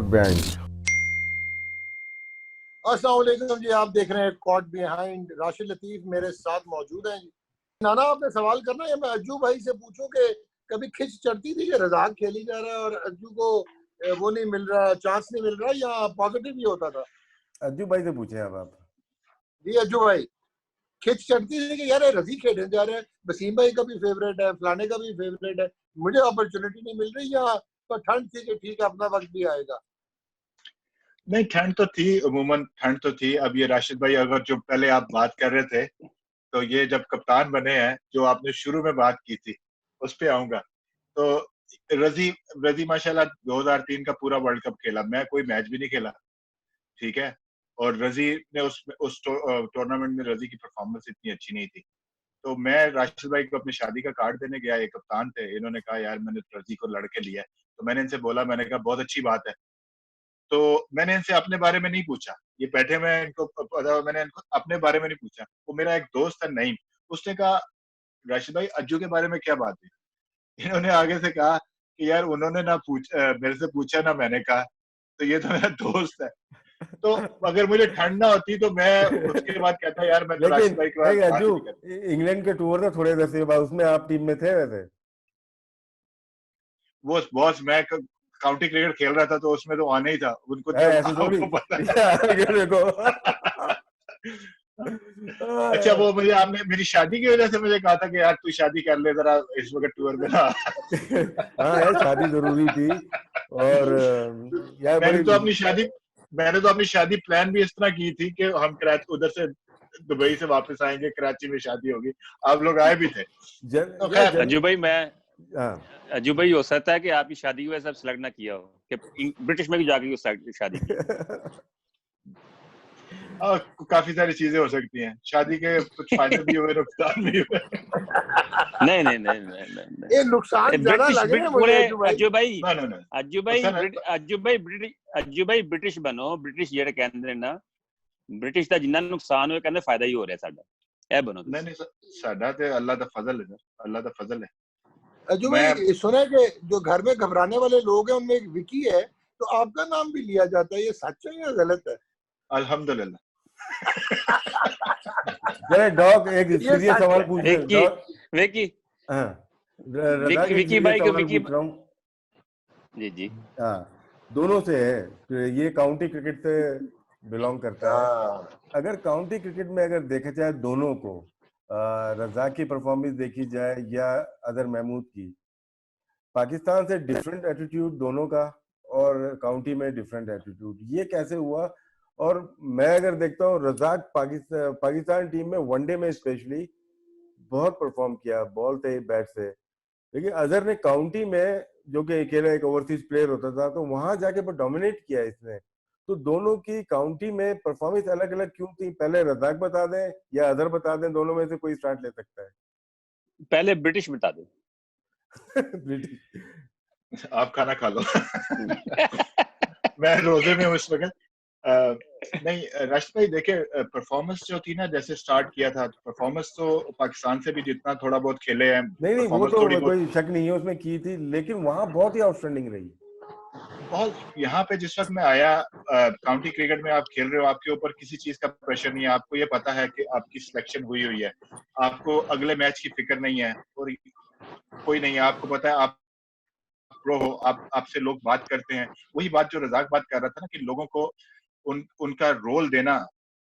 Bench. अस्सलाम वालेकुम जी, आप देख रहे हैं कॉट बिहाइंड। राशिद लतीफ मेरे साथ मौजूद हैं जी। नाना, आपने सवाल करना है, मैं अज्जू भाई से पूछूं कि कभी खिंच चढ़ती थी कि रज़ाक खेली जा रहा है और अज्जू को वो नहीं मिल रहा, चांस नहीं मिल रहा, या पॉजिटिव ही होता था? अज्जू भाई से पूछे अब आप। जी अज्जू भाई, खिंच चढ़ती थी कि यार रजी खेलने जा रहे हैं, वसीम भाई का भी फेवरेट है, फलाने का भी फेवरेट है, मुझे अपॉर्चुनिटी नहीं मिल रही, या तो ठंड थी कि ठीक है अपना वक्त भी आएगा? नहीं, ठंड तो थी, अमूमन ठंड तो थी। अब ये राशिद भाई, अगर जो पहले आप बात कर रहे थे, तो ये जब कप्तान बने हैं, जो आपने शुरू में बात की थी, उस पे आऊंगा। तो रजी रजी माशाल्लाह 2003 का पूरा वर्ल्ड कप खेला, मैं कोई मैच भी नहीं खेला, ठीक है। और रजी ने उस टूर्नामेंट में रजी की परफॉर्मेंस इतनी अच्छी नहीं थी। तो मैं राशिद भाई को अपनी शादी का कार्ड देने गया, ये कप्तान थे, इन्होंने कहा यार मैंने रजी को लड़के लिया है। तो मैंने इनसे बोला, मैंने कहा बहुत अच्छी बात है। तो मैंने इनसे अपने बारे में नहीं पूछा, ये बैठे, मैं इनको मैंने इनको अपने बारे में नहीं पूछा। वो मेरा एक दोस्त है नईम, उसने कहा राशिद भाई अज्जू के बारे में क्या बात है। इन्होंने आगे से कहा कि यार उन्होंने ना मेरे से पूछा ना मैंने कहा, तो ये तो मेरा दोस्त है। तो अगर मुझे ठंड ना होती तो मैं उसके बाद कहता यार मैं तो राशिद भाई के बाद बात अज्जू, ही नहीं करता। इंग्लैंड के टूर था थोड़े देर के बाद, उसमें आप टीम में थे वैसे? वो बॉस, मैं काउंटी क्रिकेट खेल रहा था तो उसमें तो आना ही था, उनको तो ऐसे थोड़ी आपको पता देखो। अच्छा, वो मुझे आपने मेरी शादी की वजह से मुझे कहा था कि यार तू शादी कर ले जरा, इस वक्त टूर में ना। हाँ यार, शादी जरूरी थी। और यार मैंने बड़ी तो अपनी शादी प्लान भी इस तरह की थी कि हम कराची उधर से दुबई से वापस आएंगे, कराची में शादी होगी। आप लोग आए भी थे। तो खैर अज्जू भाई, हाँ। अज्जू भाई, हो सकता है कि आपकी शादी की वजह से सिलेक्ट ना किया हो, कि ब्रिटिश में भी जाके शादी की। काफी सारी चीजें हो सकती हैं, शादी के कुछ फायदे भी हुए, नुकसान भी हुए। नहीं नहीं नहीं नहीं नहीं, ये नुकसान ज्यादा लगे ना मुझे अज्जू भाई। अज्जू भाई, ना अज्जू भाई ब्रिटिश बनो, ब्रिटिश जेड़े कहंदे ना, ब्रिटिश ਦਾ जिन्ना नुकसान होए कहंदे फायदा ही हो रहा साडा, ए बनो। नहीं साडा ते अल्लाह दा फजल है, अल्लाह दा फजल है। अज्जू भाई, सुना है कि जो घर में घबराने वाले लोग हैं उनमें एक विकी है, तो आपका नाम भी लिया जाता है, ये सच है या गलत है? अल्हम्दुलिल्लाह। जरा डॉग एक सीरियस सवाल पूछ रहे हैं। विकी हाँ, विकी भाई को विकी पूछ रहा हूँ। जी हाँ, दोनों से है, तो ये काउंटी क्रिकेट से बिलोंग करता है। अगर काउंटी क्रिकेट में अगर देखा जाए दोनों को, रज़ाक की परफॉर्मेंस देखी जाए या अदर महमूद की, पाकिस्तान से डिफरेंट एटीट्यूड दोनों का, और काउंटी में डिफरेंट एटीट्यूड, ये कैसे हुआ? और मैं अगर देखता हूँ, रज़ाक पाकिस्तान टीम में वनडे में स्पेशली बहुत परफॉर्म किया, बॉल से बैट से, लेकिन अजहर ने काउंटी में, जो कि अकेला एक ओवरसीज प्लेयर होता था, तो वहां जाके डोमिनेट किया इसने। तो दोनों की काउंटी में परफॉर्मेंस अलग अलग क्यों थी? पहले रज़ाक बता दें या अजहर बता दें, दोनों में से कोई स्टार्ट ले सकता है? पहले ब्रिटिश बता दो। ब्रिटिश। आप खाना खा लो। मैं रोजे में उस वक्त नहीं। राशिद भाई देखे, परफॉर्मेंस जो थी ना, जैसे स्टार्ट किया था, परफॉर्मेंस तो पाकिस्तान से भी जितना थोड़ा बहुत खेले हैं, नहीं, वो तो कोई शक नहीं है उसमें की थी, लेकिन वहां बहुत ही आउटस्टैंडिंग रही। बहुत। यहाँ पे जिस वक्त मैं आया, काउंटी क्रिकेट में आप खेल रहे हो, आपके ऊपर किसी चीज का प्रेशर नहीं है, आपको ये पता है कि आपकी सिलेक्शन हुई है, आपको अगले मैच की फिक्र नहीं है, और कोई नहीं है, आपको पता है आप प्रो हो, आपसे लोग बात करते हैं। वही बात जो रज़ाक बात कर रहा था ना, कि लोगों को उनका रोल देना,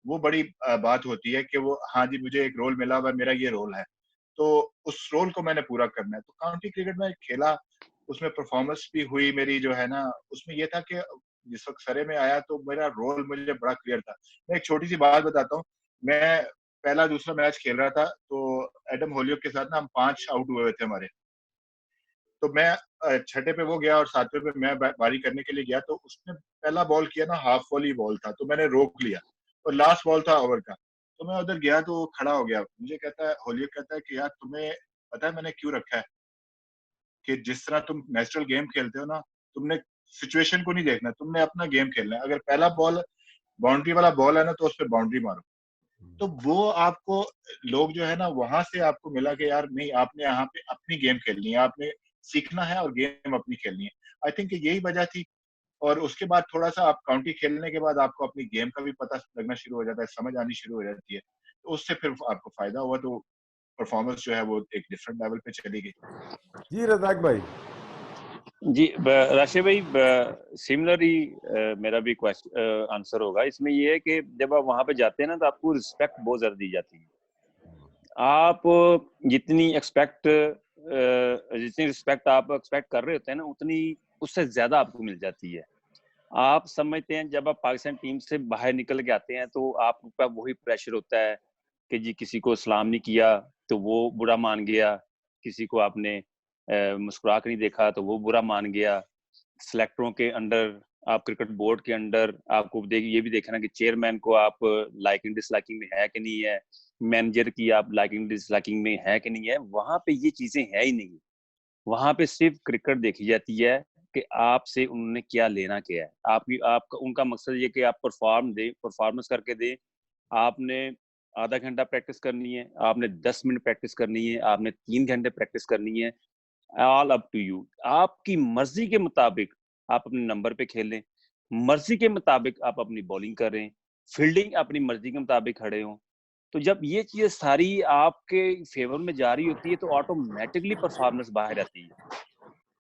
वो बड़ी बात होती है कि वो, हाँ जी मुझे एक रोल मिला हुआ, मेरा ये रोल है, तो उस रोल को मैंने पूरा करना है। तो काउंटी क्रिकेट में खेला, उसमें परफॉर्मेंस भी हुई मेरी, जो है ना, उसमें ये था कि जिस वक्त सरे में आया तो मेरा रोल मुझे बड़ा क्लियर था। मैं एक छोटी सी बात बताता हूँ। मैं पहला दूसरा मैच खेल रहा था, तो एडम होलियोक के साथ ना हम 5 आउट हुए थे हमारे। तो मैं छठे पे वो गया और सातवें पे मैं बारी करने के लिए गया, तो उसने पहला बॉल किया ना, हाफ वॉली बॉल था, तो मैंने रोक लिया, और लास्ट बॉल था ओवर का। तो मैं उधर गया तो खड़ा हो गया, मुझे कहता है, होलियोक कहता है कि यार तुम्हें पता है मैंने क्यों रखा है, कि जिस तरह तुम नेचुरल गेम खेलते हो ना, तुमने सिचुएशन को नहीं देखना, तुमने अपना गेम खेलना है। अगर पहला बॉल बाउंड्री वाला बॉल है ना, तो उस पर बाउंड्री मारो। तो वो आपको, लोग जो है ना, वहां से आपको मिला कि यार नहीं, आपने यहाँ पे अपनी गेम खेलनी है, आपने सीखना है और गेम अपनी खेलनी है। आई थिंक यही वजह थी। और उसके बाद थोड़ा सा आप काउंटी खेलने के बाद आपको अपनी गेम का भी पता लगना शुरू हो जाता है, समझ आनी शुरू हो जाती है, तो उससे फिर आपको फायदा हुआ, तो परफॉर्मेंस जो है वो एक डिफरेंट लेवल पे चली गई। जी रज़ाक भाई। जी राशिद भाई, सिमिलरली मेरा भी क्वेश्चन आंसर होगा इसमें। ये है कि जब आप वहां पे जाते हैं ना, तो आपको रिस्पेक्ट बहुत ज्यादा दी जाती है। आप जितनी रिस्पेक्ट आप एक्सपेक्ट कर रहे होते हैं ना, उतनी उससे ज्यादा आपको मिल जाती है। आप समझते हैं जब आप पाकिस्तान टीम से बाहर निकल के आते हैं तो आपका वही प्रेशर होता है कि जी किसी को सलाम नहीं किया तो वो बुरा मान गया, किसी को आपने मुस्कुरा कर नहीं देखा तो वो बुरा मान गया। सेलेक्टरों के अंडर, आप क्रिकेट बोर्ड के अंडर आपको ये भी देखना कि चेयरमैन को आप लाइकिंग डिसलाइकिंग में है कि नहीं है, मैनेजर की आप लाइकिंग डिसलाइकिंग में है कि नहीं है। वहां पे ये चीजें है ही नहीं। वहां पे सिर्फ क्रिकेट देखी जाती है कि आपसे उन्होंने क्या लेना क्या है। आपका उनका मकसद ये कि आप परफॉर्मेंस करके दें। आपने आधा घंटा प्रैक्टिस करनी है, आपने 10 मिनट प्रैक्टिस करनी है, आपने 3 घंटे प्रैक्टिस करनी है, ऑल अप टू यू। आपकी मर्जी के मुताबिक आप अपने नंबर पे खेलें, मर्जी के मुताबिक आप अपनी बॉलिंग करें, फील्डिंग अपनी मर्जी के मुताबिक खड़े हों। तो जब ये चीजें सारी आपके फेवर में जा रही होती है तो ऑटोमेटिकली परफॉर्मेंस बाहर आती है।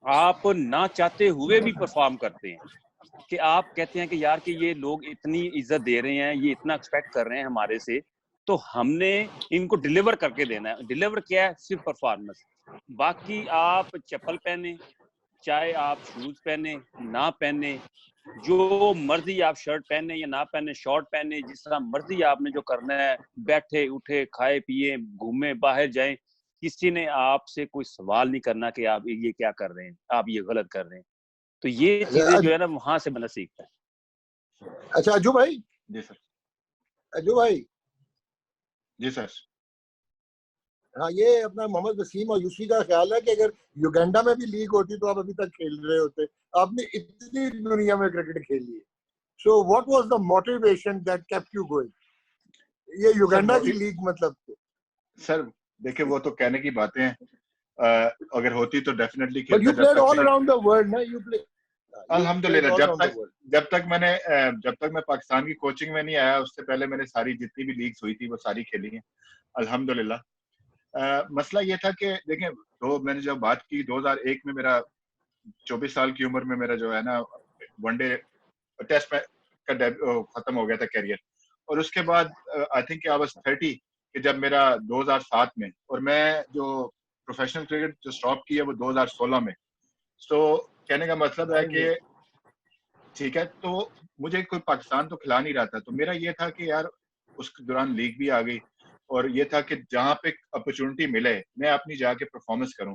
आप ना चाहते हुए भी परफॉर्म करते हैं कि आप कहते हैं कि यार कि ये लोग इतनी इज्जत दे रहे हैं, ये इतना एक्सपेक्ट कर रहे हैं हमारे से, तो हमने इनको डिलीवर करके देना है। डिलीवर क्या है? सिर्फ परफॉर्मेंस। बाकी आप चप्पल पहने, चाहे आप शूज पहने ना पहने, जो मर्जी आप शर्ट पहने या ना पहने, शॉर्ट पहने, जिस तरह मर्जी आपने जो करना है, बैठे उठे खाए पिए घूमे बाहर जाएं, किसी ने आपसे कोई सवाल नहीं करना कि आप ये क्या कर रहे हैं, आप ये गलत कर रहे हैं। तो ये चीजें जो है ना वहां से बंदा सीखता है। अच्छा अज्जू भाई। जी सर। अज्जू भाई। जी सर। हाँ, ये अपना मोहम्मद वसीम और यूसुफी का ख्याल है कि अगर युगांडा में भी लीग होती तो आप अभी तक खेल रहे होते। आपने इतनी दुनिया में क्रिकेट खेली है, so what was the motivation that kept you going? ये युगांडा की लीग मतलब सर देखिए, वो तो कहने की बातें हैं, अगर होती तो डेफिनेटली खेलता। You played all around the world ना, यू प्ले अल्हम्दुलिल्लाह। जब तक मैं पाकिस्तान की कोचिंग में नहीं आया, उससे पहले मैंने सारी जितनी भी लीग्स हुई थी वो सारी खेली हैं अल्हम्दुलिल्लाह। मसला ये था कि देखें, तो मैंने जब बात की 2001 में, मेरा 24 साल की उम्र में मेरा जो है ना वनडे टेस्ट का खत्म हो गया था कैरियर। और उसके बाद आई थिंक आई वाज 30 कि जब मेरा 2007 में, और मैं जो प्रोफेशनल क्रिकेट जो स्टॉप की है वो 2016 में। तो कहने का मतलब है कि ठीक है, तो मुझे कोई पाकिस्तान तो खिला नहीं रहा था, तो मेरा ये था कि यार उस दौरान लीग भी आ गई, और ये था कि जहां पे अपॉर्चुनिटी मिले मैं अपनी जाके परफॉर्मेंस करूं।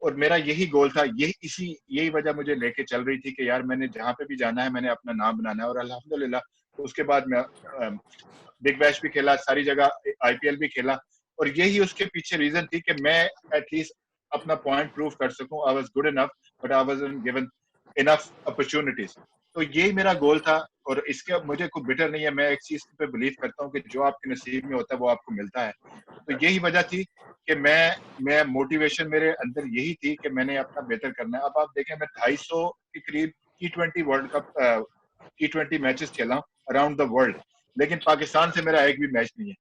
और मेरा यही गोल था, यही वजह मुझे लेके चल रही थी कि यार मैंने जहां पे भी जाना है मैंने अपना नाम बनाना है। और अल्हम्दुलिल्लाह उसके बाद मैं बिग बैश भी खेला, सारी जगह आईपीएल भी खेला, और यही उसके पीछे रीजन थी कि मैं एटलीस्ट अपना पॉइंट प्रूव कर सकूं। I was good enough, but I wasn't given enough opportunities. तो यही मेरा गोल था, और इसके मुझे कोई बिटर नहीं है। मैं एक चीज पे बिलीव करता हूँ कि जो आपके नसीब में होता है वो आपको मिलता है। तो यही वजह थी कि मैं मोटिवेशन मेरे अंदर यही थी कि मैंने अपना बेहतर करना है। अब आप देखें, मैं 250 के करीब T20 world cup T20 matches खेला हूं अराउंड द वर्ल्ड, लेकिन पाकिस्तान से मेरा एक भी मैच नहीं है।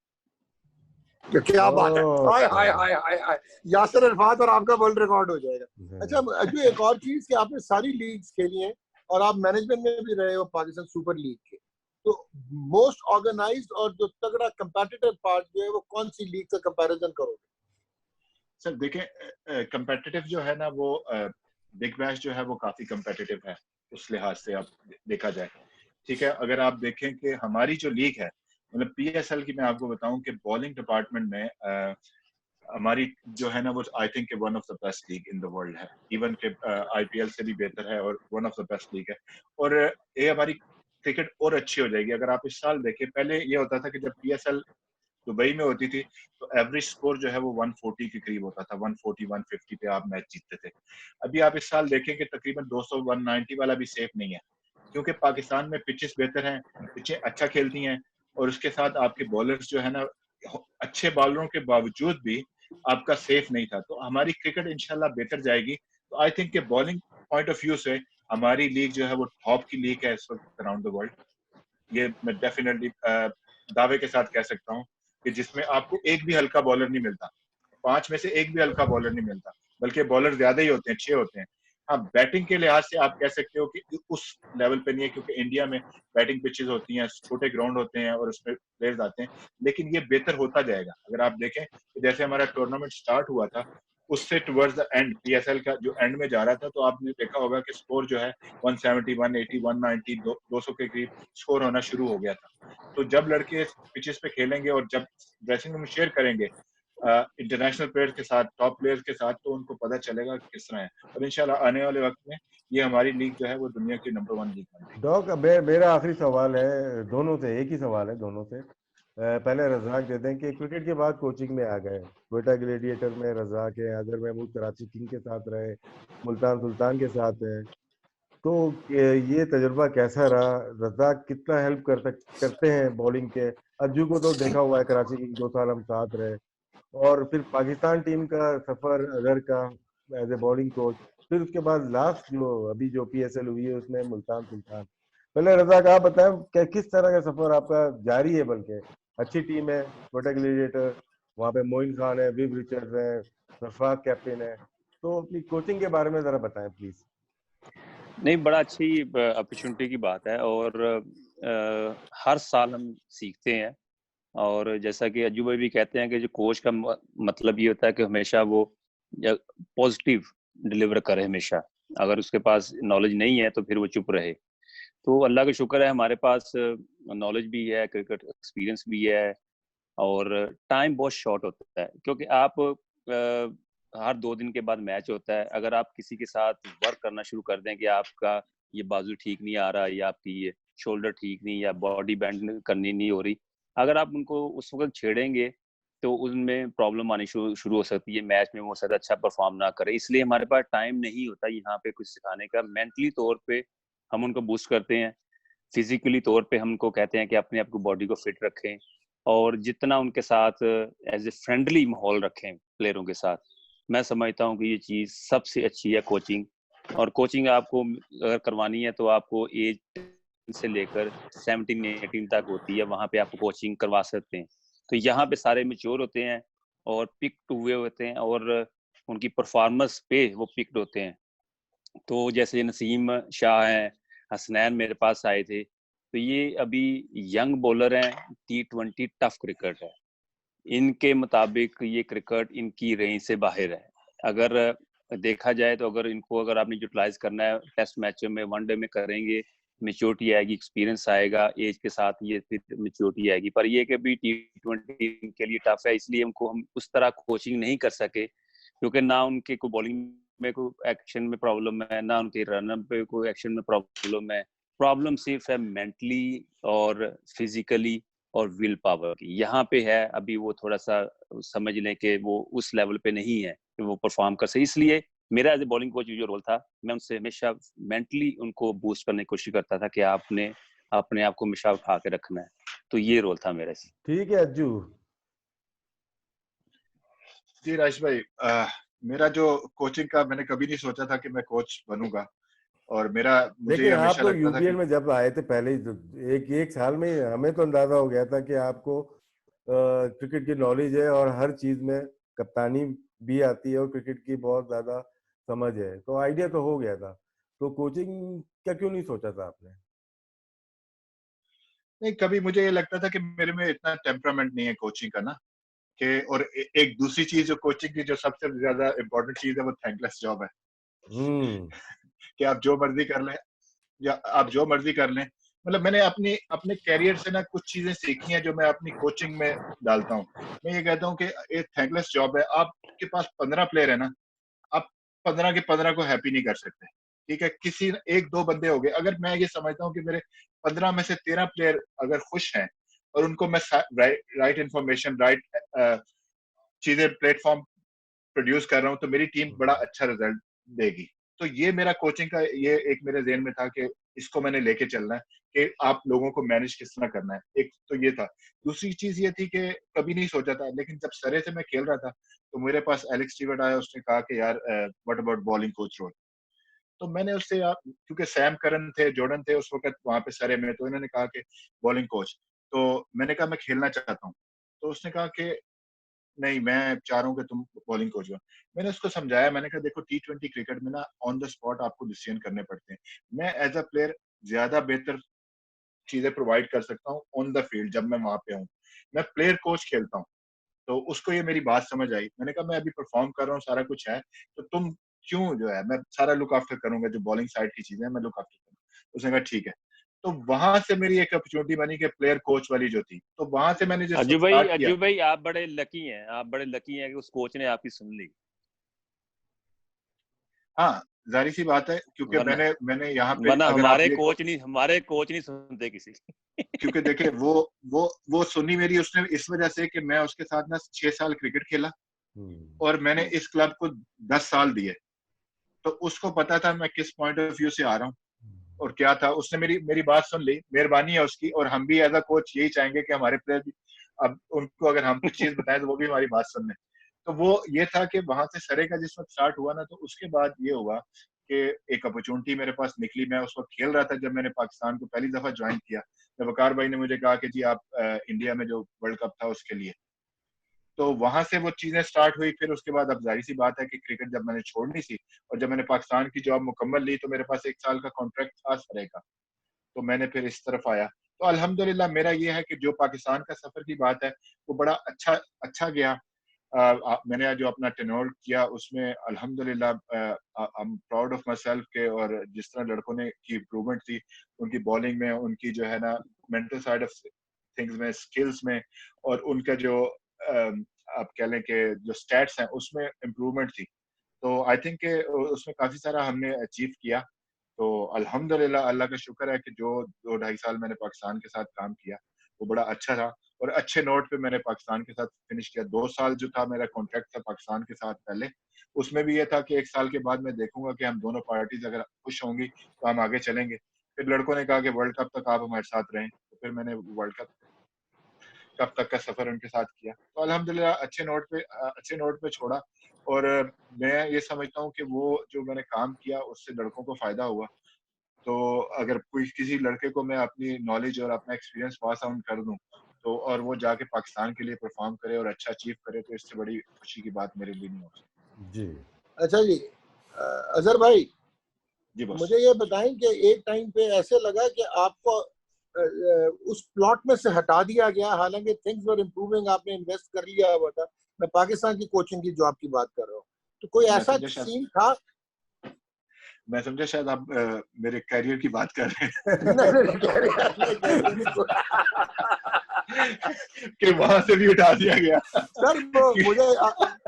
क्या बात है! हाय हाय हाय हाय हाय, यासिर अरफात और आपका वर्ल्ड रिकॉर्ड हो जाएगा। अच्छा अज्जू, एक और चीज कि आपने सारी लीग्स खेली हैं और आप मैनेजमेंट में भी रहे हो पाकिस्तान सुपर लीग के, तो मोस्ट ऑर्गेनाइज्ड और जो तगड़ा कंपेटिटिव पार्ट जो है वो कौन सी लीग से कंपैरिजन करोगे? सर देखिए, कंपेटिटिव जो है ना वो बिग बैश जो है वो काफी कंपेटिटिव है उस लिहाज से, आप देखा जाए। ठीक है, अगर आप देखें कि हमारी जो लीग है, मतलब पीएसएल की, मैं आपको बताऊं कि बॉलिंग डिपार्टमेंट में हमारी जो है ना वो I think one of the best league in the world है। इवन के आईपीएल से भी बेहतर है और one of the best league है। और ये हमारी क्रिकेट और अच्छी हो जाएगी अगर आप इस साल देखें। पहले ये होता था कि जब पीएसएल दुबई में होती थी तो एवरेज स्कोर जो है वो 140 के करीब होता था, 140 150 पे आप मैच जीतते थे। अभी आप इस साल देखें कि तकरीबन 200 190 वाला भी सेफ नहीं है, क्योंकि पाकिस्तान में पिचेस बेहतर हैं, पिचें अच्छा खेलती हैं, और उसके साथ आपके बॉलर्स जो है ना अच्छे बॉलरों के बावजूद भी आपका सेफ नहीं था। तो हमारी क्रिकेट इंशाल्लाह बेहतर जाएगी। तो आई थिंक कि बॉलिंग पॉइंट ऑफ व्यू से हमारी लीग जो है वो टॉप की लीग है इस वक्त अराउंड द वर्ल्ड। ये मैं डेफिनेटली दावे के साथ कह सकता हूँ कि जिसमें आपको एक भी हल्का बॉलर नहीं मिलता, 5 में से एक भी हल्का बॉलर नहीं मिलता, बल्कि बॉलर ज्यादा ही होते हैं, 6 होते हैं। हाँ, बैटिंग के लिहाज से आप कह सकते हो कि उस लेवल पे नहीं है, क्योंकि इंडिया में बैटिंग पिचेस होती हैं, छोटे ग्राउंड होते हैं और उसमें प्लेयर्स आते हैं, लेकिन ये बेहतर होता जाएगा। अगर आप देखें जैसे हमारा टूर्नामेंट स्टार्ट हुआ था, उससे टुवर्ड्स द एंड, पीएसएल का जो एंड में जा रहा था, तो आपने देखा होगा कि स्कोर जो है 170, 180, 190, 200 के करीब स्कोर होना शुरू हो गया था। तो जब लड़के पिचेस पे खेलेंगे और जब ड्रेसिंग रूम शेयर करेंगे इंटरनेशनल प्लेयर्स के साथ, टॉप प्लेयर्स के साथ, तो उनको पता चलेगा कि किस तरह है। और इंशाल्लाह आने वाले वक्त में ये हमारी लीग जो है वो दुनिया की नंबर 1 लीग बन जाएगी। डॉक, मेरा आखिरी सवाल है दोनों से, एक ही सवाल है दोनों से। पहले रज़ाक दे दें कि क्रिकेट के बाद कोचिंग में आ गए, क्वेटा ग्लेडिएटर में रज़ाक है, अदर महमूद कराची किंग के साथ रहे, मुल्तान सुल्तान के साथ है, तो ये तजुर्बा कैसा रहा? रज़ाक कितना हेल्प करते हैं बॉलिंग के? अज्जू को तो देखा हुआ है, कराची किंग 2 साल हम साथ रहे, और फिर पाकिस्तान टीम का सफर अदर का एज ए बॉलिंग कोच, फिर उसके बाद लास्ट जो अभी जो पीएसएल हुई है उसमें मुल्तान सुल्तान। पहले रज़ाक आप बताएं कि किस तरह का सफर आपका जारी है? बल्कि अच्छी टीम है कोटा ग्लेडिएटर, वहाँ पे मोइन खान है, विव रिचर्ड्स है, सरफराज कैप्टन है, तो अपनी कोचिंग के बारे में जरा बताएं प्लीज। नहीं, बड़ा अच्छी अपॉर्चुनिटी की बात है, और हर साल हम सीखते हैं। और जैसा कि अज्जू भाई भी कहते हैं कि जो कोच का मतलब ये होता है कि हमेशा वो पॉजिटिव डिलीवर करे हमेशा। अगर उसके पास नॉलेज नहीं है तो फिर वो चुप रहे। तो अल्लाह का शुक्र है हमारे पास नॉलेज भी है, क्रिकेट एक्सपीरियंस भी है, और टाइम बहुत शॉर्ट होता है, क्योंकि आप हर 2 दिन के बाद मैच होता है। अगर आप किसी के साथ वर्क करना शुरू कर दें कि आपका ये बाजू ठीक नहीं आ रहा, या आपकी ये शोल्डर ठीक नहीं, या बॉडी बैंड करनी नहीं हो रही, अगर आप उनको उस वक्त छेड़ेंगे तो उनमें प्रॉब्लम आनी शुरू हो सकती है, मैच में वो शायद अच्छा परफॉर्म ना करे। इसलिए हमारे पास टाइम नहीं होता यहाँ पे कुछ सिखाने का। मेंटली तौर पे हम उनको बूस्ट करते हैं, फिजिकली तौर पे हम उनको कहते हैं कि अपने आप को बॉडी को फिट रखें, और जितना उनके साथ एज ए फ्रेंडली माहौल रखें प्लेयरों के साथ। मैं समझता हूँ कि ये चीज़ सबसे अच्छी है कोचिंग। और कोचिंग आपको अगर करवानी है तो आपको एज से लेकर 17-18 तक होती है, वहाँ पे आपको कोचिंग करवा सकते हैं। तो यहाँ पे सारे मैच्योर होते हैं और पिक्ड हुए होते हैं, और उनकी परफॉर्मेंस पे वो पिक्ड होते हैं। तो जैसे नसीम शाह हैं, हसनैन मेरे पास आए थे, तो ये अभी यंग बॉलर हैं, T20 टफ क्रिकेट है इनके मुताबिक, ये क्रिकेट इनकी रेंज से बाहर है। अगर देखा जाए तो अगर आपने यूटिलाइज करना है टेस्ट मैचों में, वनडे में करेंगे, मेच्योरिटी आएगी, एक्सपीरियंस आएगा, एज के साथ ये फिर मेच्योरिटी आएगी। पर ये कि भी T20 के लिए टफ है, इसलिए हमको हम उस तरह कोचिंग नहीं कर सके, क्योंकि ना उनके को बॉलिंग में कोई एक्शन में प्रॉब्लम है, ना उनके रनअप पे कोई एक्शन में प्रॉब्लम है। प्रॉब्लम सिर्फ है मेंटली और फिजिकली और विल पावर की। यहाँ पे है अभी वो थोड़ा सा समझ लें कि वो उस लेवल पे नहीं है कि वो परफॉर्म कर सके। इसलिए मेरा एज ए बॉलिंग कोच जो रोल था, मैं उनसे हमेशा मेंटली उनको बूस्ट करने की कोशिश करता था कि आपने अपने आप को हमेशा उठा के रखना है। तो ये रोल था मेरा। ठीक है अज्जू। जी राजेश भाई, मेरा जो कोचिंग का, मैंने कभी नहीं सोचा था कि मैं कोच बनूंगा, और मुझे लेकिन आप हमेशा तो लगता था यूपीएल कि में जब आए थे पहले ही, तो एक एक साल में ही हमें तो अंदाजा हो गया था कि आपको क्रिकेट की नॉलेज है, और हर चीज में कप्तानी भी आती है, और क्रिकेट की बहुत ज्यादा समझ है, तो आइडिया तो हो गया था। तो कोचिंग क्या क्यों नहीं सोचा था आपने? नहीं, कभी मुझे ये लगता था कि मेरे में इतना टेम्परामेंट नहीं है कोचिंग का ना, कि और एक दूसरी चीज जो कोचिंग की जो सबसे ज्यादा इम्पोर्टेंट चीज है वो थैंकलेस जॉब है। हम्म। कि आप जो मर्जी कर लें, या आप जो मर्जी कर लें। मतलब मैंने अपने कैरियर से ना कुछ चीजें सीखी हैं जो मैं अपनी कोचिंग में डालता हूँ। मैं ये कहता हूँ कि एक थैंकलेस जॉब है। आपके पास 15 प्लेयर है ना, आप 15 के 15 को हैप्पी नहीं कर सकते। ठीक है, किसी एक दो बंदे हो गए, अगर मैं ये समझता हूँ कि मेरे 15 में से 13 प्लेयर अगर खुश हैं, और उनको मैं राइट इंफॉर्मेशन, राइट चीजें, प्लेटफॉर्म प्रोड्यूस कर रहा हूँ, तो मेरी टीम बड़ा अच्छा रिजल्ट देगी। तो ये मेरा कोचिंग का, ये एक मेरे ज़हन में था कि इसको मैंने लेके चलना है, कि आप लोगों को मैनेज किस तरह करना है। एक तो ये था। दूसरी चीज ये थी कि कभी नहीं सोचा था, लेकिन जब सरे से मैं खेल रहा था, तो मेरे पास एलेक्स स्टीवर्ट आया, उसने कहा कि यार what about bowling coach role. तो मैंने उससे क्योंकि सैम करन थे, जॉर्डन थे उस वक्त वहां पे सरे में, तो इन्होंने कहा कि बॉलिंग कोच, तो मैंने कहा मैं खेलना चाहता हूँ। तो उसने कहा कि नहीं, मैं चाह रहा हूँ कि तुम बॉलिंग कोच बनो। मैंने उसको समझाया, मैंने कहा देखो T20 क्रिकेट में ना ऑन द स्पॉट आपको डिसीजन करने पड़ते हैं। मैं एज अ प्लेयर ज्यादा बेहतर चीजें प्रोवाइड कर सकता हूँ ऑन द फील्ड जब मैं वहां पे हूँ। मैं प्लेयर कोच खेलता हूँ। तो उसको ये मेरी बात समझ आई। मैंने कहा मैं अभी परफॉर्म कर रहा हूँ, सारा कुछ है, तो तुम क्यों जो है, मैं सारा लुक आफ्टर करूंगा, जो बॉलिंग साइड की चीजें मैं लुक आफ्टर करूंगा। उसने कहा ठीक है। तो वहां से मेरी एक अपॉर्चुनिटी बनी कि प्लेयर कोच वाली जो थी, तो वहां से मैंने जिस वक्त स्टार्ट किया। अज्जू भाई आप बड़े लकी हैं, आप बड़े लकी हैं कि उस कोच ने आपकी सुन ली। हाँ, जाहिर सी बात है, क्योंकि वरना मैंने यहाँ पे वरना अगर आप ये हमारे कोच नहीं सुनते किसी। क्योंकि देखिए वो सुनी मेरी उसने इस वजह से कि मैं उसके साथ ना 6 साल क्रिकेट खेला और मैंने इस क्लब को 10 साल दिए। तो उसको पता था मैं किस पॉइंट ऑफ व्यू से आ रहा हूँ और क्या था। उसने मेरी मेरी बात सुन ली, मेहरबानी है उसकी। और हम भी एज अ कोच यही चाहेंगे कि हमारे प्लेयर भी, अब उनको अगर हम कुछ चीज बताएं तो वो भी हमारी बात सुन लें। तो वो ये था कि वहां से सरे का जिस वक्त स्टार्ट हुआ ना, तो उसके बाद ये हुआ कि एक अपॉर्चुनिटी मेरे पास निकली। मैं उस वक्त खेल रहा था जब मैंने पाकिस्तान को पहली दफा ज्वाइन किया। जब वकार भाई ने मुझे कहा कि जी आप इंडिया में जो वर्ल्ड कप था उसके लिए, तो वहां से वो चीजें स्टार्ट हुई। फिर उसके बाद अब जाहिर सी बात है कि क्रिकेट जब मैंने छोड़नी थी और जब मैंने पाकिस्तान की जॉब मुकम्मल ली, तो मेरे पास 1 साल का कॉन्ट्रैक्ट था सरे का। तो मैंने फिर इस तरफ आया। तो अल्हम्दुलिल्लाह मेरा ये है कि जो पाकिस्तान का सफर की बात है वो बड़ा अच्छा गया। मैंने जो अपना टेन्योर किया उसमें अल्हम्दुलिल्लाह I am proud of my self के। और जिस तरह लड़कों ने की इम्प्रूवमेंट थी उनकी बॉलिंग में, उनकी जो है ना मेंटल साइड ऑफ थिंग्स में, स्किल्स में, और उनका जो आप कह लें कि जो स्टैट्स हैं उसमें इम्प्रूवमेंट थी। तो आई थिंक उसमें काफी सारा हमने अचीव किया। तो अल्हम्दुलिल्लाह अल्लाह का शुक्र है कि जो 2 ढाई साल मैंने पाकिस्तान के साथ काम किया वो बड़ा अच्छा था और अच्छे नोट पे मैंने पाकिस्तान के साथ फिनिश किया। 2 साल जो था मेरा कॉन्ट्रैक्ट था पाकिस्तान के साथ पहले, उसमें भी ये था कि 1 साल के बाद मैं देखूंगा कि हम दोनों पार्टीज अगर खुश होंगी तो हम आगे चलेंगे। फिर लड़कों ने कहा कि वर्ल्ड कप तक आप हमारे साथ रहें, तो फिर मैंने वर्ल्ड कप तक का सफर उनके साथ किया। तो अल्हम्दुलिल्लाह अच्छे नोट पे छोड़ा। और मैं ये समझता हूँ कि वो जो मैंने काम किया उससे लड़कों को फायदा हुआ। तो अगर कोई किसी लड़के को मैं अपनी नॉलेज और अपना एक्सपीरियंस पास ऑन कर दूं, तो और वो जाके पाकिस्तान के लिए परफॉर्म करे और अच्छा अचीव करे, तो इससे बड़ी खुशी की बात मेरे लिए नहीं हो सकती। जी अच्छा जी, अजहर भाई जी बॉस। मुझे ये बताएं कि एक टाइम पे ऐसे लगा कि आपको उस प्लॉट में से हटा दिया गया, हालांकि थिंग्स वर इम्प्रूविंग, आपने इन्वेस्ट कर लिया हुआ था। मैं पाकिस्तान की कोचिंग की जॉब की बात कर रहा हूँ, तो कोई मैं ऐसा समझा शायद सीन था? मैं समझा शायद आप मेरे करियर की बात कर रहे नहीं, कह रहे कि वहां से भी उठा दिया गया। सर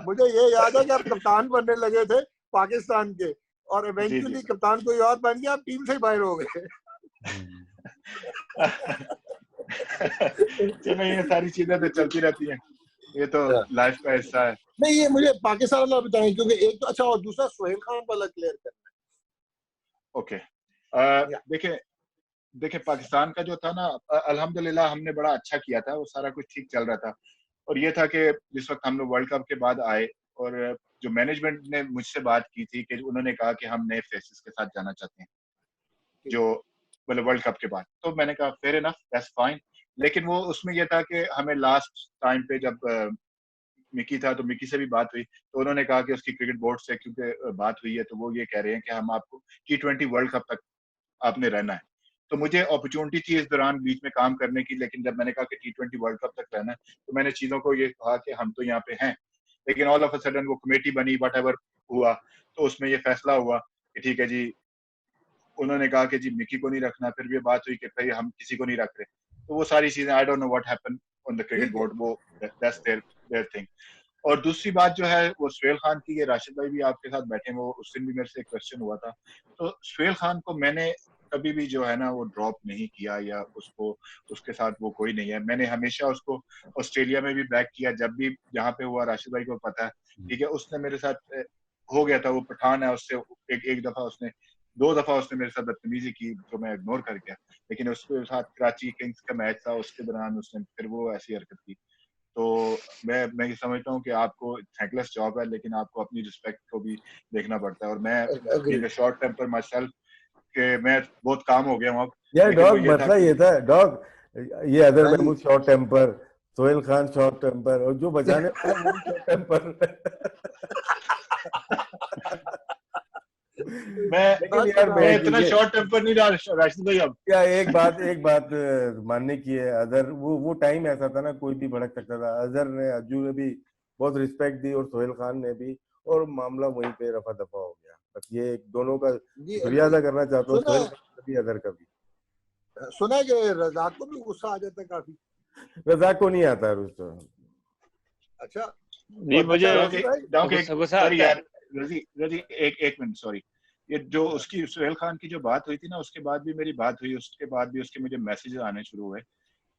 मुझे ये याद है कि आप कप्तान बनने लगे थे पाकिस्तान के, और जी जी इवेंचुअली कप्तान कोई और बन गया, आप टीम से ही बाहर हो गए। चलो ये सारी चीजें तो चलती रहती हैं, ये तो लाइफ का हिस्सा है। नहीं, ये मुझे पाकिस्तान वाला बताएं, क्योंकि एक तो अच्छा, और दूसरा सोहेल खान वाला क्लियर करना। ओके, देखिए देखिए पाकिस्तान का जो था ना, अल्हम्दुलिल्लाह हमने बड़ा अच्छा किया था, वो सारा कुछ ठीक चल रहा था। और ये था कि जिस वक्त हम लोग वर्ल्ड कप के बाद आए और जो मैनेजमेंट ने मुझसे बात की थी कि उन्होंने कहा कि हम नए फेसेस के साथ जाना चाहते हैं जो मतलब वर्ल्ड कप के बाद, तो मैंने कहा फेयर इनफ, दैट्स फाइन। लेकिन वो उसमें यह था कि हमें लास्ट टाइम पे जब मिकी था तो मिकी से भी बात हुई, तो उन्होंने कहा कि उसकी क्रिकेट बोर्ड से क्योंकि बात हुई है, तो वो ये कह रहे हैं कि हम आपको T20 वर्ल्ड कप तक आपने रहना है। तो मुझे अपॉर्चुनिटी थी इस दौरान बीच में काम करने की, लेकिन जब मैंने कहा कि T20 वर्ल्ड कप तक रहना है, तो मैंने चीजों को ये कहा कि हम तो यहाँ पे हैं। लेकिन ऑल ऑफ अ सडन वो कमेटी बनी, वट एवर हुआ, तो उसमें ये फैसला हुआ कि ठीक है जी, उन्होंने कहा कि जी मिकी को नहीं रखना। फिर भी बात हुई कि भाई हम किसी को नहीं रख रहे। तो वो सारी चीजें I don't know what happen on the cricket board, वो दैट्स देयर थिंग। और दूसरी बात जो है वो सुहेल खान की, ये राशिद भाई भी आपके साथ बैठे हैं, वो उस दिन भी मेरे से एक क्वेश्चन हुआ था। तो सुहेल खान को मैंने कभी भी जो है ना वो ड्रॉप नहीं किया, या उसको उसके साथ वो कोई नहीं है। मैंने हमेशा उसको ऑस्ट्रेलिया में भी बैक किया, जब भी जहाँ पे हुआ, राशिद भाई को पता है, ठीक है। उसने मेरे साथ हो गया था, वो पठान है, उससे एक दफा उसने, 2 दफा उसने मेरे साथ बदतमीजी की जो मैं इग्नोर कर गया। लेकिन उसके साथ कराची किंग्स का मैच था, उसके दौरान उसने फिर वो ऐसी हरकत की। तो मैं ये समझता हूँ कि आपको थैंकलेस जॉब है, लेकिन आपको अपनी रिस्पेक्ट को भी देखना पड़ता है। और मैं Agree. Being short temper myself कि मैं बहुत काम हो गया हूँ अब। यार लेकिन वो डॉग ये था मसला कि ये था डॉग, ये अदर हाँ जी। Mehmood short temper, Sohail Khan short temper, और जो बचाने वाला वो भी शॉर्ट टेम्पर। लेकिन यार मैं इतना ये शॉर्ट टेम्पर नहीं रहा राशिद भाई अब। क्या एक बात मानने की है, अदर वो टाइम ऐसा था ना, कोई भी भड़क सकता था। अजहर ने, अज्जू ने भी बहुत रिस्पेक्ट दी और सोहेल खान ने भी, और मामला वहीं पे रफा दफा हो गया। बस ये दोनों का जी शुक्रिया अदा करना चाहता हूँ, सुना सोहेल खान का भी, अजहर का भी। सुना है कि रजाक को भी गुस्सा आ जाता है काफी। रजाक को नहीं आता है रुस्तम। अच्छा नहीं, और मुझे राशिद भाई गुस्सा सॉरी आता है। यार रजी एक मिनट सॉरी। ये जो उसकी सोहेल खान की जो बात हुई थी ना, उसके बाद भी मेरी बात हुई, उसके बाद भी उसके मुझे मैसेजेस आने शुरू हुए।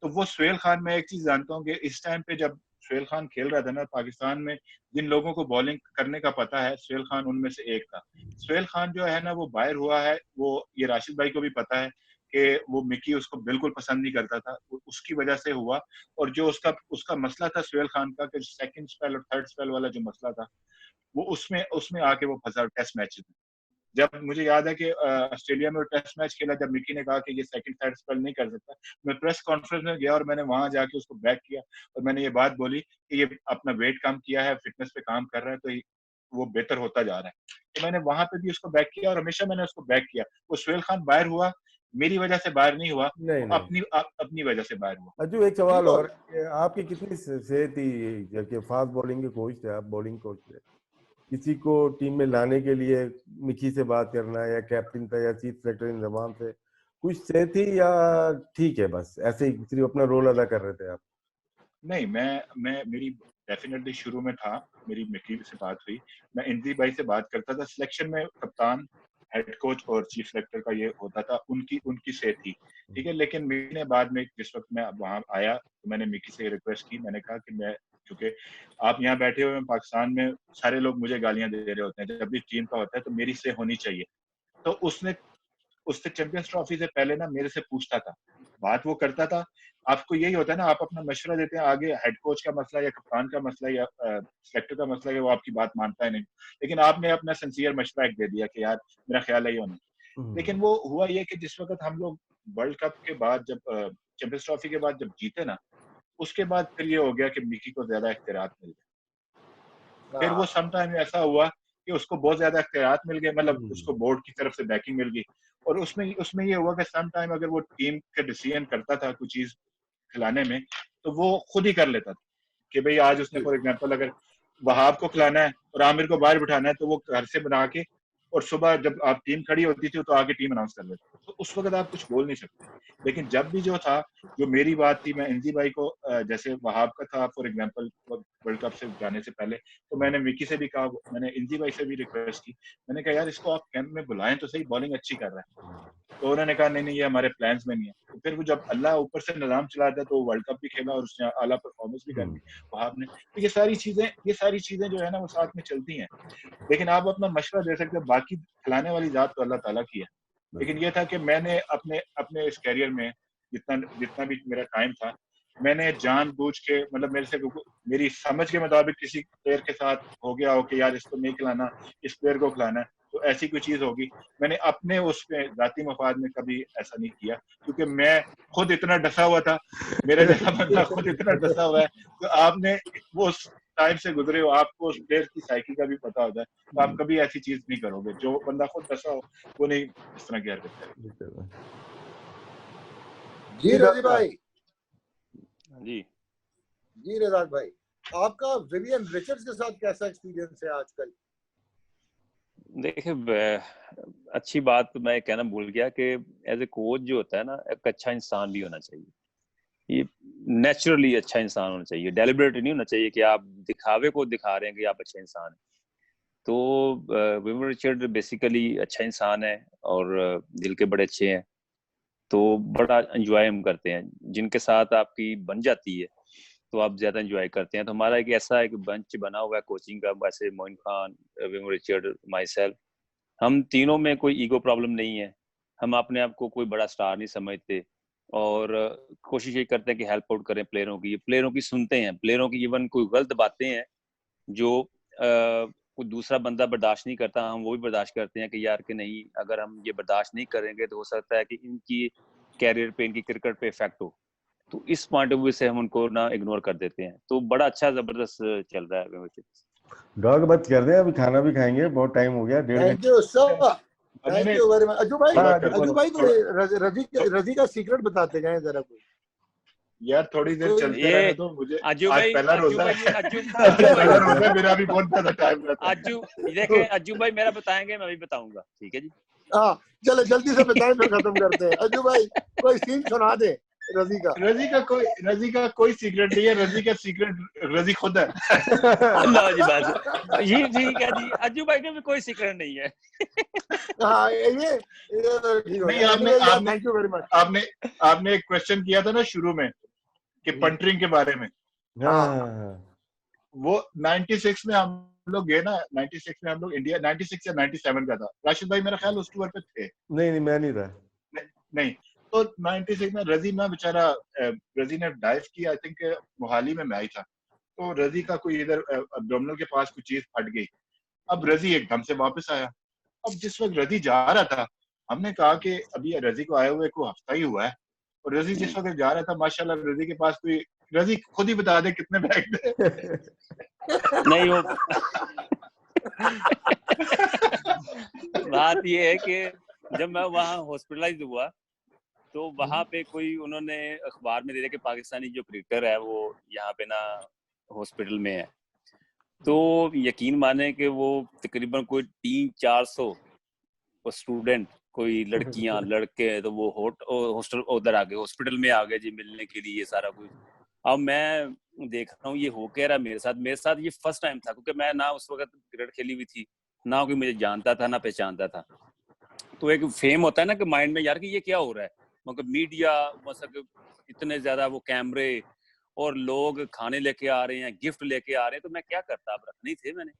तो वो सोहेल खान, मैं एक चीज जानता हूँ कि इस टाइम पे जब सोहेल खान खेल रहा था ना पाकिस्तान में, जिन लोगों को बॉलिंग करने का पता है, सोहेल खान उनमें से एक था। सोहेल खान जो है ना वो बाहर हुआ है, वो ये राशिद भाई को भी पता है कि वो मिकी उसको बिल्कुल पसंद नहीं करता था, उसकी वजह से हुआ। और जो उसका उसका मसला था सोहेल खान का, कि सेकंड स्पेल और थर्ड स्पेल वाला जो मसला था, वो उसमें उसमें आके वो फंसा टेस्ट मैच में। जब मुझे याद है कि ऑस्ट्रेलिया में टेस्ट मैच खेला, जब मिकी ने कहा कि ये सेकंड थर्ड स्पेल नहीं कर सकता, मैं प्रेस कॉन्फ्रेंस में गया और मैंने वहां जाके उसको बैक किया और मैंने ये बात बोली कि ये अपना वेट कम किया है, फिटनेस पे काम कर रहा है, तो वो बेहतर होता जा रहा है। तो मैंने वहां पे भी उसको बैक किया और हमेशा मैंने उसको बैक किया। वो सोहेल खान बाहर हुआ, मेरी वजह से बाहर नहीं हुआ, नहीं वो नहीं अपनी वजह से बाहर हुआ। अज्जू, एक सवाल बिल्कुल। और, आपकी कितनी सेहत थी जबकि फास्ट बॉलिंग के कोच थे आप, बॉलिंग कोच थे, किसी को टीम में लाने के लिए मिकी से बात करना, या कैप्टन था या चीफ सेक्रेटरी इंतजाम से, कुछ से थी या ठीक है बस ऐसे ही सिर्फ अपना रोल अदा कर रहे थे आप? नहीं, मैं मेरी डेफिनेटली शुरू में था, मेरी मिकी से बात हुई, मैं इंजी भाई से बात करता था। सिलेक्शन में कप्तान, हेड कोच और चीफ सेलेक्टर का ये होता था, उनकी उनकी से थी, ठीक है। लेकिन मिकी ने बाद में, जिस वक्त मैं वहां आया, तो मैंने मिकी से रिक्वेस्ट की, मैंने कहा कि मैं, क्योंकि आप यहाँ बैठे हुए हैं पाकिस्तान में, सारे लोग मुझे गालियां दे रहे होते हैं, जब भी टीम का होता है तो मेरी से होनी चाहिए। तो उसने उससे चैंपियंस ट्रॉफी से पहले ना मेरे से पूछता था, बात वो करता था। आपको यही होता है ना, आप अपना मशवरा देते हैं, आगे हेड कोच का मसला या कप्तान का मसला या सेलेक्टर का मसला है, वो आपकी बात मानता है नहीं, लेकिन आपने अपना सिंसियर मशवरा एक दे दिया कि यार मेरा ख्याल है ये होना। लेकिन वो हुआ ये कि जिस वक्त हम लोग वर्ल्ड कप के बाद, जब चैंपियंस ट्रॉफी के बाद जब जीते ना, उसके बाद फिर ये हो गया कि मिकी को ज्यादा इख्तियारात मिल गए। फिर वो सम टाइम ऐसा हुआ कि उसको बहुत ज्यादा इख्तियारात मिल गए, मतलब उसको बोर्ड की तरफ से बैकिंग मिल गई। और उसमें उसमें ये हुआ कि सम टाइम अगर वो टीम का डिसीजन करता था कुछ चीज खिलाने में, तो वो खुद ही कर लेता था कि भाई आज उसने फॉर एग्जांपल अगर वहाब को खिलाना है और आमिर को बाहर बिठाना है, तो वो घर से बना के, और सुबह जब आप टीम खड़ी होती थी तो आके टीम अनाउंस कर देते, तो उस वक्त आप कुछ बोल नहीं सकते। लेकिन जब भी जो था, जो मेरी बात थी, मैं इंजी भाई को, जैसे वहाब का था फॉर एग्जांपल वर्ल्ड कप से जाने से पहले, तो मैंने मिकी से भी कहा, मैंने इंजी भाई से भी रिक्वेस्ट की, मैंने कहा यार इसको आप कैंप में बुलाएं तो सही, बॉलिंग अच्छी कर रहा है। तो उन्होंने कहा नहीं नहीं, ये हमारे प्लान्स में नहीं है। तो फिर वो जब अल्लाह ऊपर से निजाम चलाता है, तो वर्ल्ड कप भी खेला और उसने आला परफॉर्मेंस भी कर दी वहाब ने। तो ये सारी चीजें जो है ना, वो साथ में चलती हैं। लेकिन आप अपना मशवरा दे सकते हैं, बाकी खिलाने वाली जात तो अल्लाह ताला की है। लेकिन ये था कि मैंने अपने अपने इस कैरियर में जितना जितना भी मेरा टाइम था, मैंने जानबूझ के, मतलब मेरे से मेरी समझ के मुताबिक किसी प्लेयर के साथ हो गया हो कि यार इसको नहीं खिलाना, इस प्लेयर को खिलाना है, तो ऐसी कोई चीज होगी, मैंने अपने उस पे जाती मफाद में कभी ऐसा नहीं किया, क्योंकि मैं खुद इतना डसा हुआ था, मेरा जैसा बंदा खुद इतना डसा हुआ है। तो आपने वो टाइम से गुजरे हो, आपको उस प्लेयर की साइकिल का भी पता होता है, तो आप कभी ऐसी चीज नहीं करोगे। जो बंदा खुद डसा हो, वो नहीं इस तरह की हरकत करेगा। जी रजी भाई। जी जी रजाक भाई, आपका विवियन रिचर्ड्स के साथ कैसा एक्सपीरियंस है आजकल? देखिए, अच्छी बात मैं कहना भूल गया कि एज ए कोच जो होता है ना, एक अच्छा इंसान भी होना चाहिए। ये नेचुरली अच्छा इंसान होना चाहिए, डेलिबरेट नहीं होना चाहिए कि आप दिखावे को दिखा रहे हैं कि आप अच्छा इंसान हैं। तो विवियन रिचर्ड बेसिकली अच्छा इंसान है और दिल के बड़े अच्छे हैं, तो बड़ा एंजॉय हम करते हैं जिनके साथ आपकी बन जाती है, तो आप ज्यादा एंजॉय करते हैं। तो हमारा एक ऐसा एक बंच बना हुआ है कोचिंग का, वैसे Moin Khan, Vivian Richard, myself, हम तीनों में कोई ईगो प्रॉब्लम नहीं है। हम अपने आप को कोई बड़ा स्टार नहीं समझते, और कोशिश ये करते हैं कि हेल्प आउट करें प्लेयरों की सुनते हैं, प्लेयरों की इवन कोई गलत बातें हैं जो कोई दूसरा बंदा बर्दाश्त नहीं करता, हम वो भी बर्दाश्त करते हैं कि यार कि नहीं, अगर हम ये बर्दाश्त नहीं करेंगे तो हो सकता है कि इनकी कैरियर पे, इनकी क्रिकेट पे इफेक्ट हो। तो इस पॉइंट ऑफ व्यू से हम उनको ना इग्नोर कर देते हैं। तो बड़ा अच्छा जबरदस्त चल रहा है। डॉग बंद कर दे, अभी खाना भी खाएंगे, बहुत टाइम हो गया, 1.5 thank you sir, thank you very much. Ajju भाई रजी का सीक्रेट बताते जाएं जरा कोई। यार थोड़ी देर चलते रहने दो मुझे। अज्जू आज भाई, पहला रोजा है, पहला रोजा है मेरा भी, बहुत ज्यादा टाइम रहता है। देखें अज्जू भाई मेरा बताएंगे, मैं भी बताऊंगा, ठीक है जी। हाँ चलो जल्दी से बताएं फिर खत्म करते हैं। अज्जू भाई कोई सीन सुना दे रजी का कोई सीक्रेट नहीं है, रजी का सीक्रेट रजी खुद है। लो जी बस, ये ठीक है जी, अज्जू भाई के भी कोई सीक्रेट नहीं है। हाँ ये थैंक यू वेरी मच। आपने एक क्वेश्चन किया था ना शुरू में कि पंटरिंग के बारे में। वो 96 में हम लोग गए ना, 96 में हम लोग इंडिया, 96 या 97 का था। राशिद भाई मेरा ख्याल उस टूर पे थे। नहीं मैं नहीं था। नहीं तो 96 में रजी ना बेचारा, रजी ने डाइव किया, आई थिंक मोहाली में मैं था, तो रजी का कोई इधर एब्डोमिनल के पास कोई चीज फट गई। अब रजी एकदम से वापस आया। अब जिस वक्त रजी जा रहा था, हमने कहा कि अभी रजी को आए हुए को हफ्ता ही हुआ है, और रजी जिस वक्त जा रहा था माशाल्लाह रजी के पास कोई, रजी खुद ही बता दे कितने बैग थे। नहीं वो बात ये है कि जब मैं वहाँ हॉस्पिटलाइज हुआ तो वहाँ पे कोई उन्होंने अखबार में दे दिया कि पाकिस्तानी जो क्रिकेटर है वो यहाँ पे ना हॉस्पिटल में है। तो यकीन माने कि वो तकरीबन कोई 300-400 स्टूडेंट, कोई लड़कियां लड़के, तो वो हॉस्टल उधर आ गए, हॉस्पिटल में आ गए जी मिलने के लिए, ये सारा कुछ। अब मैं देख रहा हूँ ये हो क्या रहा मेरे साथ ये फर्स्ट टाइम था, क्योंकि मैं ना उस वक्त क्रिकेट खेली हुई थी, ना कोई मुझे जानता था ना पहचानता था। तो एक फेम होता है ना कि माइंड में यार कि ये क्या हो रहा है, मतलब मीडिया, मतलब इतने ज्यादा वो कैमरे और लोग खाने लेके आ रहे हैं, गिफ्ट लेके आ रहे हैं, तो मैं क्या करता, अब रखने थे मैंने।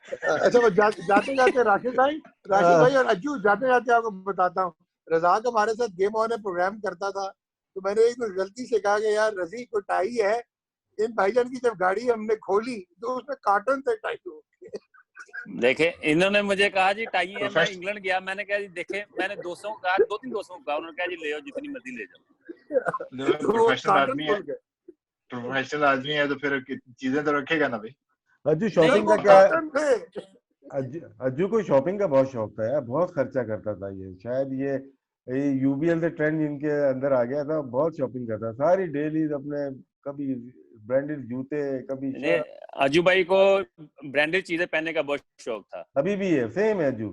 अच्छा वो जाते जाते राशिद भाई और अज्जू जाते जाते आपको बताता हूँ, रज़ाक हमारे साथ गेम ऑन है प्रोग्राम करता था, तो मैंने एक गलती से कहा कि यार रजी को टाई है, इन भाईजान की जब गाड़ी हमने खोली तो उसमें कार्टन से टाई हो। देखे इन्होंने मुझे कहा जी टाई है, मैं इंग्लैंड गया, मैंने कहा जी देखे, मैंने 200 कहा, 2-3 दोस्तों को कहा, उन्होंने कहा जी ले आओ जितनी मर्जी ले जाओ। प्रोफेशनल आदमी है तो फिर चीजें तो रखेगा ना भाई। अज्जू शॉपिंग का क्या, अज्जू को शॉपिंग का बहुत शौक था यार, बहुत खर्चा करता था ये, शायद ये यूबीएल से ट्रेंड इनके अंदर आ गया था, बहुत शॉपिंग करता, सारी डेली अपने, कभी ब्रांडेड जूते, कभी अज्जू भाई को ब्रांडेड चीजें पहनने का बहुत शौक था, अभी भी है, सेम है अज्जू।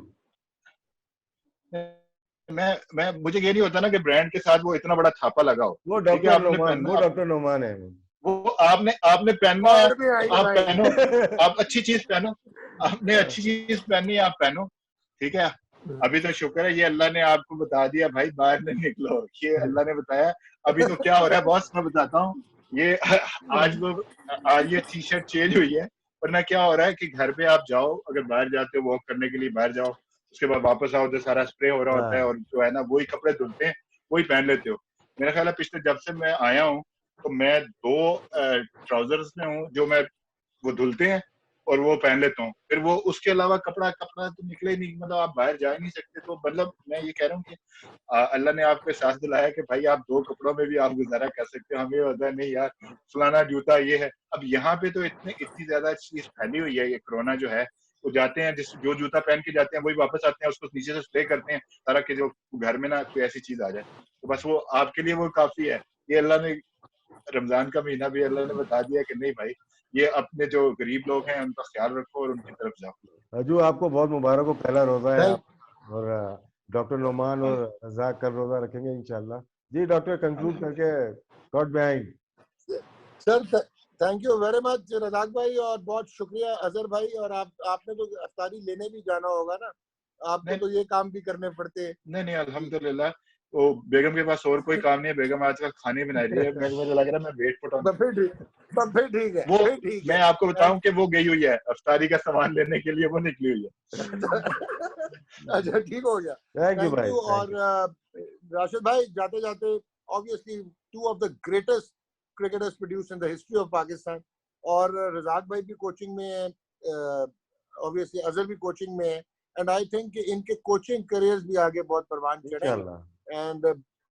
मैं मुझे ये नहीं होता ना कि ब्रांड के साथ वो इतना बड़ा छापा लगा हो। वो डॉक्टर नोमान है, वो आपने पहनना है, आप पहनो, आप अच्छी चीज पहनो, आपने अच्छी चीज पहननी है आप पहनो, ठीक है। अभी तो शुक्र है ये अल्लाह ने आपको बता दिया भाई बाहर नहीं निकलो, ये अल्लाह ने बताया। अभी तो क्या हो रहा है बॉस, मैं बताता हूँ, ये आज ये टी शर्ट चेंज हुई है, वरना क्या हो रहा है कि घर पे आप जाओ, अगर बाहर जाते हो वॉक करने के लिए बाहर जाओ, उसके बाद वापस आओ तो सारा स्प्रे हो रहा होता है, और जो है ना वही कपड़े धुलते हैं वही पहन लेते हो। मेरा ख्याल है पिछले जब से मैं आया हूँ तो मैं 2 ट्राउजर्स में हूँ जो मैं वो धुलते हैं और वो पहन लेता हूँ, फिर वो उसके अलावा कपड़ा तो निकले ही नहीं, मतलब आप बाहर जा ही नहीं सकते। तो मतलब मैं ये कह रहा हूँ कि अल्लाह ने आपको एहसास दिलाया कि भाई आप 2 कपड़ों में भी आप गुजारा कर सकते हो। हमें होता है नहीं यार फलाना जूता ये है। अब यहाँ पे तो इतनी ज्यादा चीज फैली हुई है, ये कोरोना जो है, वो जाते हैं जो जूता पहन के जाते हैं वही वापस आते हैं, उसको नीचे से स्प्रे करते हैं तारा कि जो घर में ना कोई ऐसी चीज आ जाए। तो बस वो आपके लिए वो काफी है। ये अल्लाह ने रमजान का महीना भी अल्लाह ने बता दिया कि नहीं भाई ये अपने जो गरीब लोग हैं उनका ख्याल रखो और उनकी तरफ जाओ। अजू आपको बहुत मुबारक हो, पहला रोजा है और डॉक्टर नोमान और रज़ाक कल रोजा रखेंगे इंशाल्लाह। जी डॉक्टर कंक्लूड करके गॉड बेहिंड। Sir thank you very much Razzaq भाई, और बहुत शुक्रिया अजहर भाई, और आपने तो अफ्तारी लेने भी जाना होगा ना, आपको तो ये काम भी करने पड़ते। नहीं अल्हम्दुलिल्लाह, वो बेगम के पास और कोई काम नहीं है, बेगम आजकल खाने बना रही है, मुझे लग रहा है मैं वेट पुट ऑन। फिर ठीक है, वो मैं आपको बताऊं कि वो गई हुई है अफ्तारी का सामान लेने के लिए, वो निकली हुई है। अच्छा ठीक हो गया, थैंक यू भाई। और राशिद भाई जाते जाते obviously two of the greatest cricketers produced in the history of Pakistan. और रज़ाक भाई भी कोचिंग में है, obviously अजहर भी कोचिंग में है, and I think इनके कोचिंग करियर्स भी आगे बहुत परवान चढ़ेंगे, and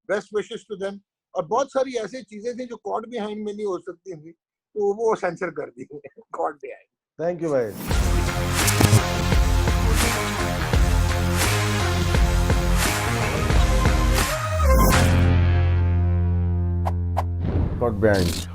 best wishes to them. और बहुत सारी ऐसी चीजें थी जो कॉर्ड बिहाइंड में नहीं हो सकती थी, तो वो सेंसर कर दी कॉर्ड बिहाइंड. थैंक यू भाई. Caught behind.